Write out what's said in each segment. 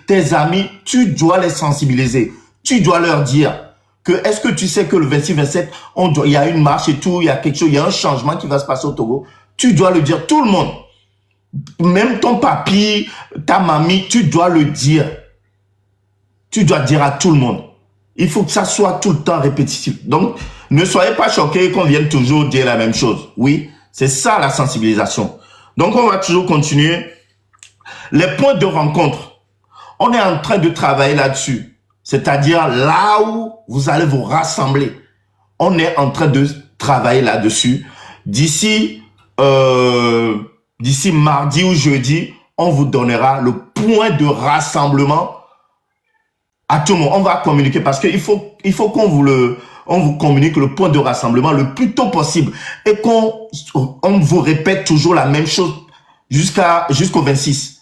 tes amis, tu dois les sensibiliser. Tu dois leur dire que est-ce que tu sais que le 26-27, il y a une marche et tout, il y a quelque chose, il y a un changement qui va se passer au Togo. Tu dois le dire, tout le monde. Même ton papy, ta mamie, tu dois le dire. Tu dois dire à tout le monde. Il faut que ça soit tout le temps répétitif. Donc, ne soyez pas choqués qu'on vienne toujours dire la même chose. Oui, c'est ça la sensibilisation. Donc, on va toujours continuer. Les points de rencontre. On est en train de travailler là-dessus. C'est-à-dire là où vous allez vous rassembler. On est en train de travailler là-dessus. D'ici mardi ou jeudi, on vous donnera le point de rassemblement à tout le monde. On va communiquer parce qu'il faut qu'on vous communique le point de rassemblement le plus tôt possible et qu'on vous répète toujours la même chose jusqu'au 26.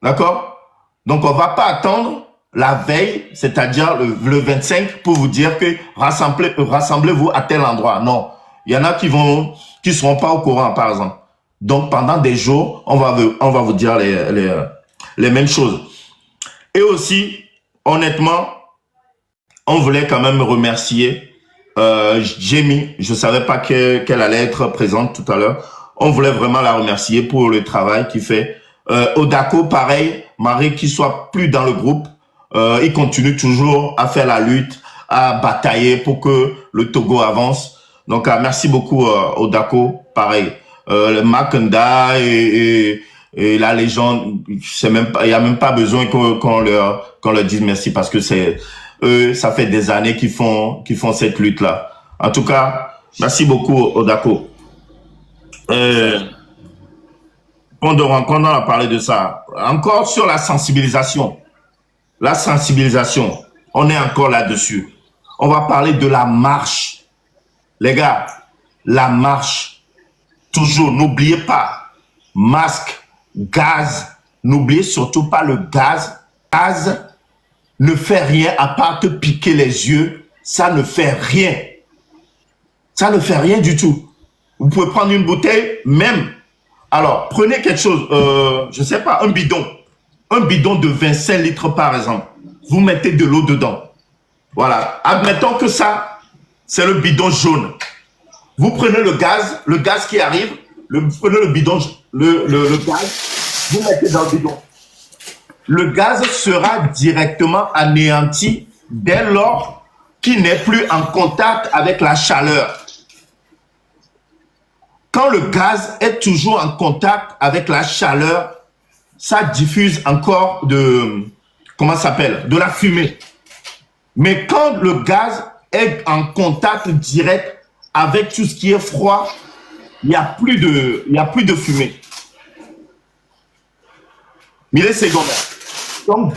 D'accord? Donc, on va pas attendre la veille, c'est-à-dire le 25 pour vous dire que rassemblez-vous à tel endroit. Non. Il y en a qui seront pas au courant, par exemple. Donc, pendant des jours, on va vous dire les mêmes choses. Et aussi, honnêtement, on voulait quand même remercier Jamie. Je savais pas qu'elle allait être présente tout à l'heure. On voulait vraiment la remercier pour le travail qu'il fait. Odako, pareil, Marie qui soit plus dans le groupe. Il continue toujours à faire la lutte, à batailler pour que le Togo avance. Donc, merci beaucoup, Odako, pareil. Le Makanda et la légende, il n'y a même pas besoin qu'on leur dise merci parce que ça fait des années qu'ils font cette lutte-là. En tout cas, merci beaucoup, Odako. Point de rencontre, on a parlé de ça. Encore sur la sensibilisation. La sensibilisation, on est encore là-dessus. On va parler de la marche. Les gars, la marche. Toujours, n'oubliez pas. Masque, gaz. N'oubliez surtout pas le gaz. Gaz ne fait rien à part te piquer les yeux. Ça ne fait rien. Ça ne fait rien du tout. Vous pouvez prendre une bouteille, même. Alors, prenez quelque chose, je ne sais pas, un bidon. Un bidon de 25 litres, par exemple. Vous mettez de l'eau dedans. Voilà. Admettons que ça, c'est le bidon jaune. Vous prenez le gaz qui arrive, prenez le bidon, le gaz, vous mettez dans le bidon. Le gaz sera directement anéanti dès lors qu'il n'est plus en contact avec la chaleur. Quand le gaz est toujours en contact avec la chaleur, ça diffuse encore de la fumée. Mais quand le gaz est en contact direct avec tout ce qui est froid, il n'y a plus de fumée. Mille secondes. Donc,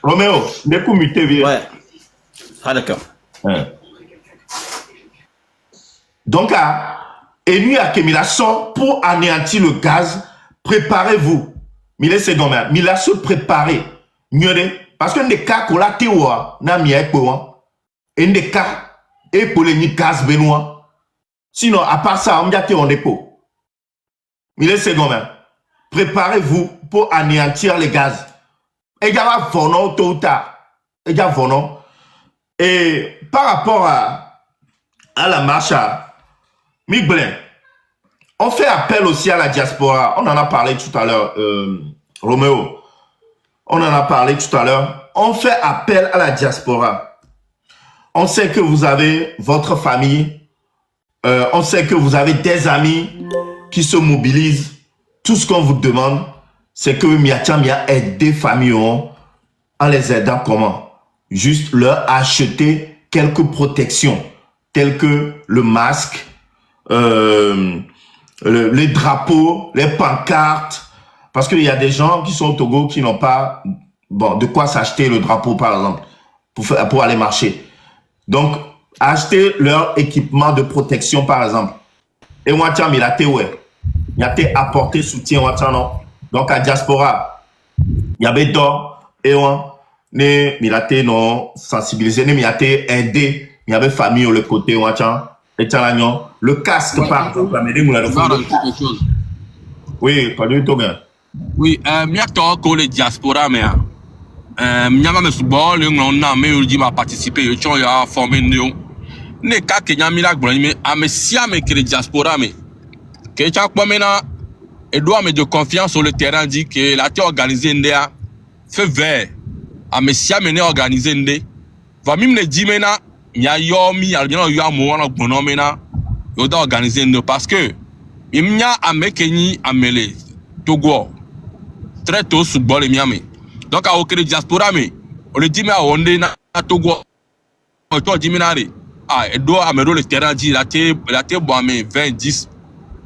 Roméo, l'écoute muté, viens. Ouais. Ah, d'accord. Ouais. Donc, et nous, à Kemila sort pour anéantir le gaz, préparez-vous. Mille secondes, Mila se préparer. Parce que les cas qu'on a tewa, n'a mis à et des cas, et pour les gaz benoît. Sinon, à part ça, on a en dépôt. Mille secondes, préparez-vous pour anéantir les gaz. Et il y a vono tôt ou tard. Il y a vono. Et par rapport à la marche à Migblin, on fait appel aussi à la diaspora. On en a parlé tout à l'heure, Roméo. On en a parlé tout à l'heure. On fait appel à la diaspora. On sait que vous avez votre famille. On sait que vous avez des amis qui se mobilisent. Tout ce qu'on vous demande, c'est que Mia aide des familles en les aidant comment? Juste leur acheter quelques protections, telles que le masque, les drapeaux, les pancartes, parce qu'il y a des gens qui sont au Togo qui n'ont pas de quoi s'acheter le drapeau, par exemple, pour aller marcher. Donc, acheter leur équipement de protection, par exemple. Et moi, tiens, il a apporté soutien, non? Donc, à diaspora, il y avait d'or, et il a été sensibilisé, il a été aidé, il y avait famille au côté, le casque, par exemple, quelque chose. oui, pas du tout bien. Oui, miato ko le diaspora mais miama me subo le ngona me uji ma participer yo chon ya former nyo. Ne ka kenya mi la gbon mi amesia me que le diaspora me. Que cha kwa mena et doit me de confiance sur le terrain dit que la té organisé ndea fait vert. Amesia me ne organisé ndé. Va mim ne di mena nya yo mi al bien yo amo wana gbon mena yo da organisé ndé parce que imnya amekeni amele Togo très tôt sous bol et miami. Donc à aucun diaspora mais on le dit mais on est na Togo on toi dit minari ah et doit améliorer le terrain dit la té bon mais 20 10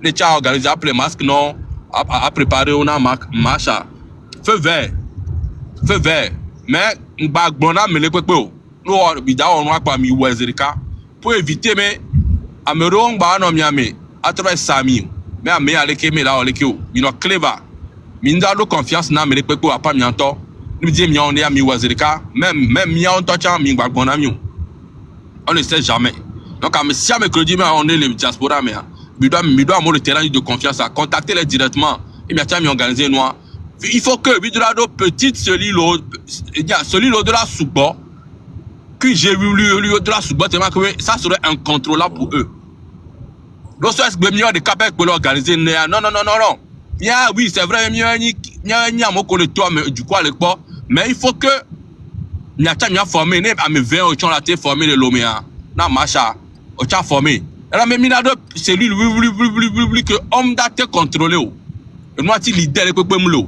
les tcha organisé après masque non à préparer on a marcha feu vert mais ba gbona mele pepe o no bi da on wa pa mi wezerika pour éviter mais améliorer ba no miami à travers sami mais à me aller que me là on le que you know clever minda do confiance na mele pepe apa mianto ni dit mi on est ami wazirika même mi on toucha mi gbagbon na mi on ne sait jamais donc à me si à me crédit mais on est les diaspora mais mi doit avoir le terrain de confiance à contacter les directement et mi a mi organiser noir il faut que bi de la petite celui de la sous-bord que j'ai vu lui de la sous-bord tellement que ça serait incontrôlable pour eux donc est-ce que millions de capes pour l'organiser non bien oui c'est vrai ni amoko le toi mais du coup à l'époque mais il faut que mia formé né à me 20 au chon la té formé le lomea na macha au cha formé elle a même mis là c'est lui que homme d'até contrôlé o et moi ti leader le pepe mlo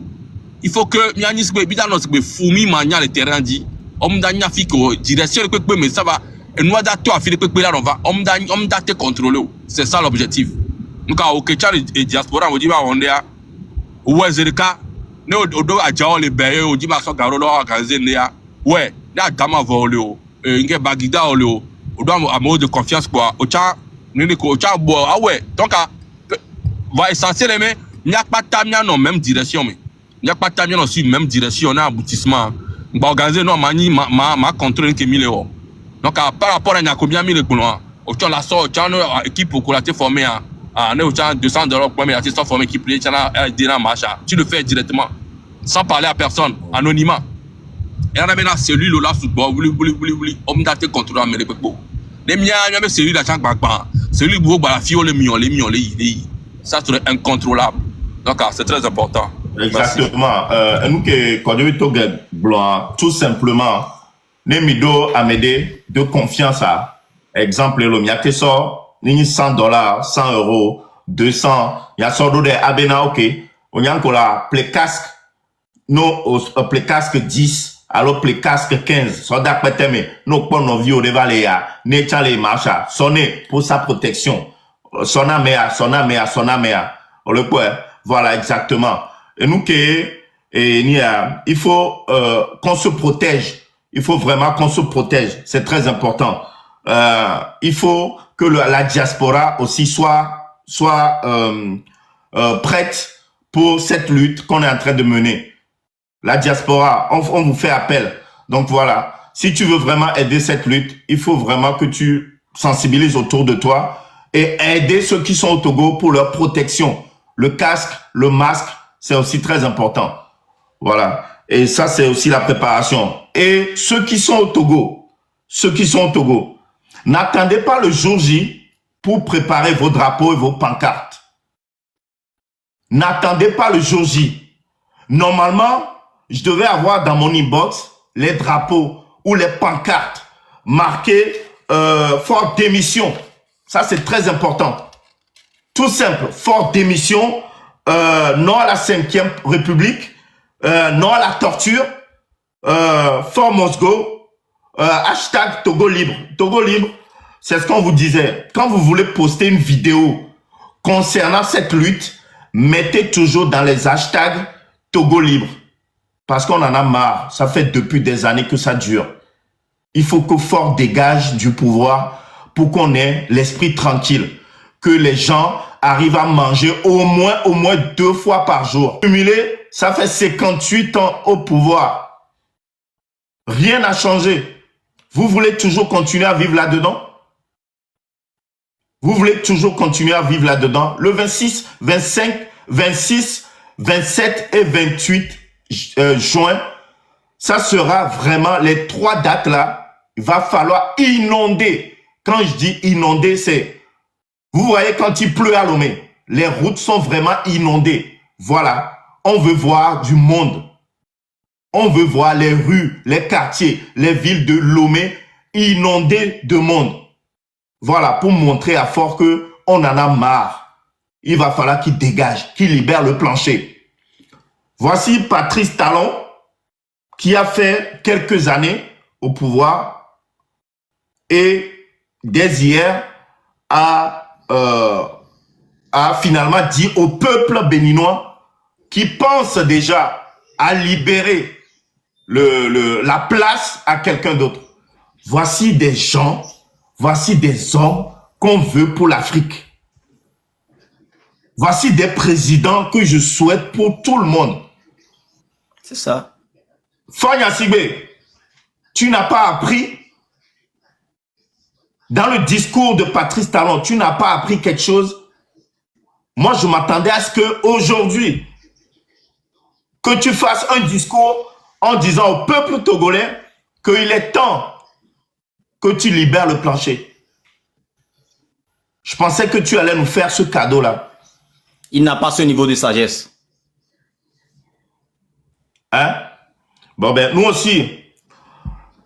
il faut que mia ni se bi dans notre fourmi mania le terrain dit homme d'anya fi ko direction le pepe mais ça va et nous d'até a fi le pepe là on va homme d'até contrôlé o c'est ça l'objectif donc à okecha et diaspora on dit ba on est ouais zerika ne odo ajao le beye o di ma so garo lo organiser ne ya ouais na gama volé o nge bagida o le o odo amo de confiance quoi o cha ni ko o cha bo ah ouais donc va essentiel mais nya pas tamia non même direction mais nya pas tamia non sur même direction na aboutissement ba organiser non mani ma contrôle que 1000 euros donc par rapport à nya combien 1000 euros o cha la so cha no équipe pour la te former ah, on est au champ $200 pour mes artistes formés qui plient, tu le fais directement, sans parler à personne, anonymement. Et on a maintenant celui là sous bord, on a été contrôlé à mes repos. Les miens, il y a celui là, celui qui la fille, les millions, ça serait incontrôlable. Donc, c'est très important. Exactement. Nous que quand on blanc, tout simplement, les mido à m'aider de confiance à exemple le mien qui sort. Ni $100, 100 euros, 200, il y a sordo de abena ok, on y a encore la play casque, no play casque 10, alors play casque 15, so d'après thème, no pon no vie au devant ya, ne chale marcha, sonner pour sa protection, sona mea, on le peut, voilà exactement. Et nous il faut qu'on se protège, il faut vraiment qu'on se protège, c'est très important. Il faut que la diaspora aussi soit prête pour cette lutte qu'on est en train de mener. La diaspora, on vous fait appel. Donc voilà, si tu veux vraiment aider cette lutte, il faut vraiment que tu sensibilises autour de toi et aider ceux qui sont au Togo pour leur protection. Le casque, le masque, c'est aussi très important. Voilà. Et ça, c'est aussi la préparation. Et ceux qui sont au Togo, n'attendez pas le jour J pour préparer vos drapeaux et vos pancartes. N'attendez pas le jour J. Normalement, je devais avoir dans mon inbox les drapeaux ou les pancartes marquées forte démission. Ça, c'est très important. Tout simple, forte démission, non à la 5e République, non à la torture, fort Mosgo, hashtag Togo libre. Togo libre, c'est ce qu'on vous disait. Quand vous voulez poster une vidéo concernant cette lutte, mettez toujours dans les hashtags Togo libre. Parce qu'on en a marre. Ça fait depuis des années que ça dure. Il faut que Fort dégage du pouvoir pour qu'on ait l'esprit tranquille. Que les gens arrivent à manger au moins 2 fois par jour. Cumulé, ça fait 58 ans au pouvoir. Rien n'a changé. Vous voulez toujours continuer à vivre là-dedans? Vous voulez toujours continuer à vivre là-dedans? Le 26, 25, 26, 27 et 28 juin, ça sera vraiment les 3 dates là. Il va falloir inonder. Quand je dis inonder, c'est... Vous voyez quand il pleut à Lomé, les routes sont vraiment inondées. Voilà, on veut voir du monde. On veut voir les rues, les quartiers, les villes de Lomé inondées de monde. Voilà, pour montrer à Fort qu'on en a marre. Il va falloir qu'il dégage, qu'il libère le plancher. Voici Patrice Talon, qui a fait quelques années au pouvoir et dès hier a finalement dit au peuple béninois qui pense déjà à libérer la place à quelqu'un d'autre. Voici des gens, voici des hommes qu'on veut pour l'Afrique. Voici des présidents que je souhaite pour tout le monde. C'est ça. Fanya Sigbe, tu n'as pas appris, dans le discours de Patrice Talon, tu n'as pas appris quelque chose. Moi, je m'attendais à ce qu'aujourd'hui, que tu fasses un discours en disant au peuple togolais qu'il est temps que tu libères le plancher. Je pensais que tu allais nous faire ce cadeau-là. Il n'a pas ce niveau de sagesse. Hein? Bon ben, nous aussi,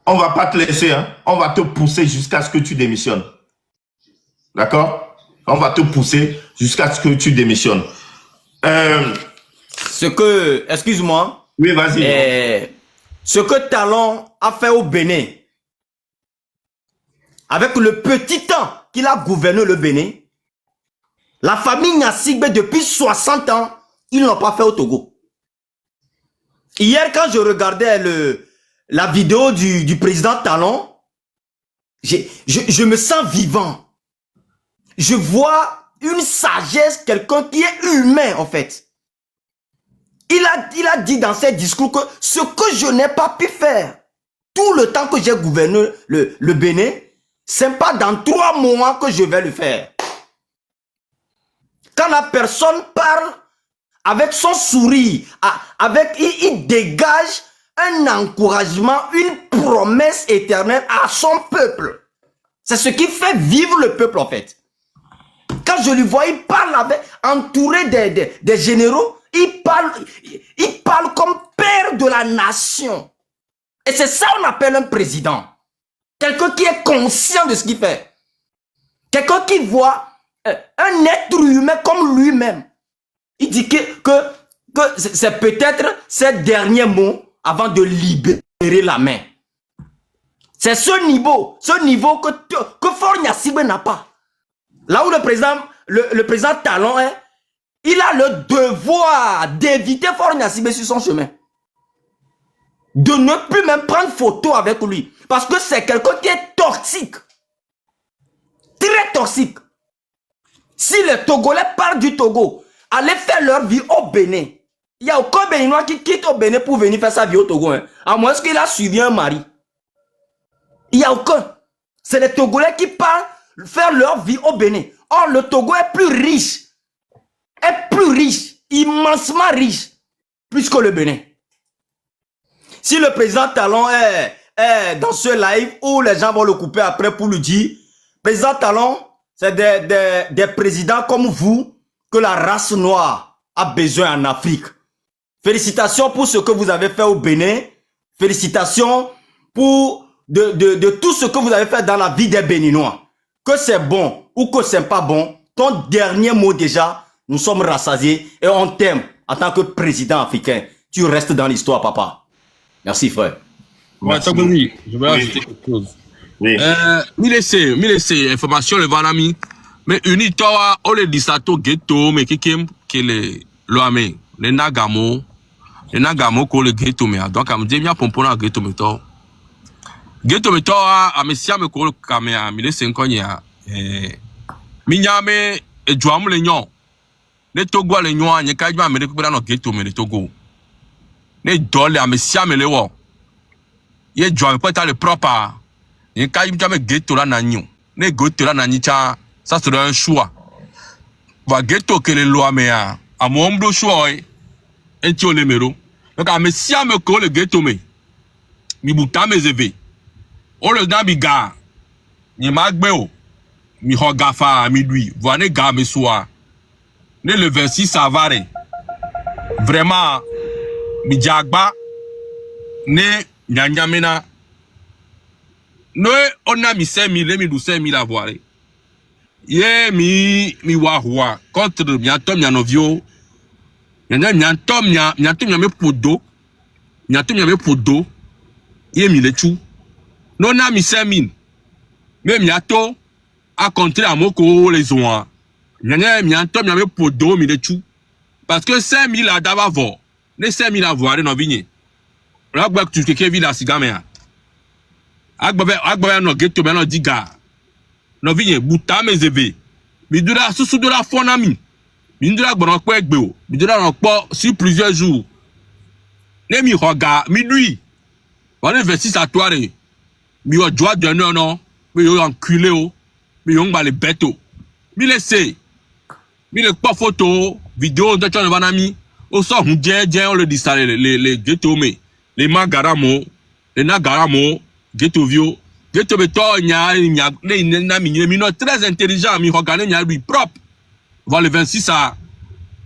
on va pas te laisser, hein? On va te pousser jusqu'à ce que tu démissionnes. D'accord? On va te pousser jusqu'à ce que tu démissionnes. Excuse-moi. Oui, vas-y. Ce que Talon a fait au Bénin, avec le petit temps qu'il a gouverné le Bénin, la famille Gnassigbe depuis 60 ans, ils ne l'ont pas fait au Togo. Hier, quand je regardais la vidéo du président Talon, je me sens vivant. Je vois une sagesse, quelqu'un qui est humain en fait. Il a dit dans ses discours que ce que je n'ai pas pu faire tout le temps que j'ai gouverné le Bénin, c'est pas dans 3 mois que je vais le faire. Quand la personne parle avec son sourire, il dégage un encouragement, une promesse éternelle à son peuple. C'est ce qui fait vivre le peuple en fait. Quand je lui vois, il parle entouré des généraux, il parle comme père de la nation. Et c'est ça qu'on appelle un président. Quelqu'un qui est conscient de ce qu'il fait. Quelqu'un qui voit un être humain comme lui-même. Il dit que c'est peut-être ses derniers mots avant de libérer la main. C'est ce niveau que Faure Gnassigbe n'a pas. Là où le président Talon est, il a le devoir d'éviter Faure Gnassigbe sur son chemin. De ne plus même prendre photo avec lui. Parce que c'est quelqu'un qui est toxique. Très toxique. Si les Togolais partent du Togo, aller faire leur vie au Bénin, il n'y a aucun Béninois qui quitte au Bénin pour venir faire sa vie au Togo. Hein. À moins qu'il a suivi un mari. Il n'y a aucun. C'est les Togolais qui partent faire leur vie au Bénin. Or, le Togo est plus riche. Immensement riche. Plus que le Bénin. Si le président Talon est dans ce live où les gens vont le couper après pour lui dire, président Talon, c'est des présidents comme vous que la race noire a besoin en Afrique. Félicitations pour ce que vous avez fait au Bénin. Félicitations pour de tout ce que vous avez fait dans la vie des Béninois. Que c'est bon ou que c'est pas bon, ton dernier mot déjà, nous sommes rassasiés et on t'aime en tant que président africain. Tu restes dans l'histoire, papa. Merci, frère. Ouais, je vais ajouter quelque chose. Oui. Mille information le vanami. Mais unitoa o le disato ghetto mais kikem que le nagamo ko le ghetto mais donc am demia pompona ghetto meto. Ghetto meto a mesia me ko kamea mille senkonya minyame e joam le nyon. Ne togo le nyon anye ka jma me de ko no ghetto me le togo. Ne dole a mesia me le wo. Ye joam peut être le propre. Ye ka jma me ghetto la nanyo. Ne ghetto la nanyicha. Ça serait un choix. Va ghetto que les lois mais à mon choix enti ole mero donc amesia me ko le ghetto me mi buta me zeve o le dan bi ga ni magbe o mi ho gafa mi dui voine ga me soa ne le 26 avare vraiment mi jagba ne nyanyamena no ona mi 5000 mi du 5000 avare ye mi wa hua contre mi atom ya novio mi atom ya me podo ye mi lechu no na mi 5000 me mi ato a contre amoko les oa mi atom ya me podo mi lechu parce que 5000 a dava vo ne 5000 avare no vinye la gba tu keke vi la sigame ya agba no ghetto be no diga no vinye buta me zeve mi dura susu dura fona mi dura gbon po egbe o mi dura ran po sur plusieurs jours ne mi hoga mi dui on 26 à toi mi o joie de non mi yo enculé o mi yo ngba le beto mi laisser mi le pas photo vidéo de ton vanami o so hun je on le dit ça les ghetto me les magaramo les nagaramo ghetto vio ghetto beto nya na mi no très intelligent mi regarder nya lui propre voir le 26 à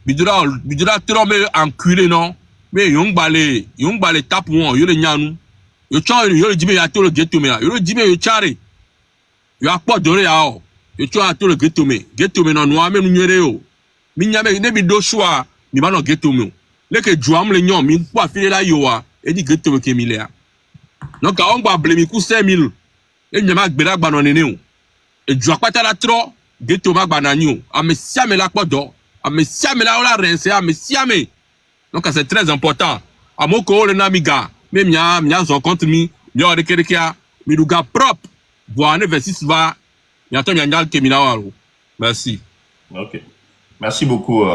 mi dura trop me enculé non mais yo ngba le tape won yo le nyanu yo chon yo le dibe ya to le ghetto me yo le dibe yo chare yo akpo dore ya o yo chon a to le ghetto me no no me nu nyere o mi nyame ne bi do choix mi ba no ghetto me le ke juam le nyon mi po afile la yo wa e di ghetto me ke mi le a donc on gba ble mi ku 5000 e nyama gbera gba no nene o e ju apata la tro ghetto ma gba na ni o amesia me la podo amesia me la ola rense amesia me donc c'est très important amoko le namiga me mia zo contre mi o de kerekia mi duga propre voir 26 va ya to nyanyal ke mi na waro merci. Ok, merci beaucoup.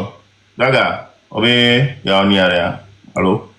Daga obe ya oni area. Allô.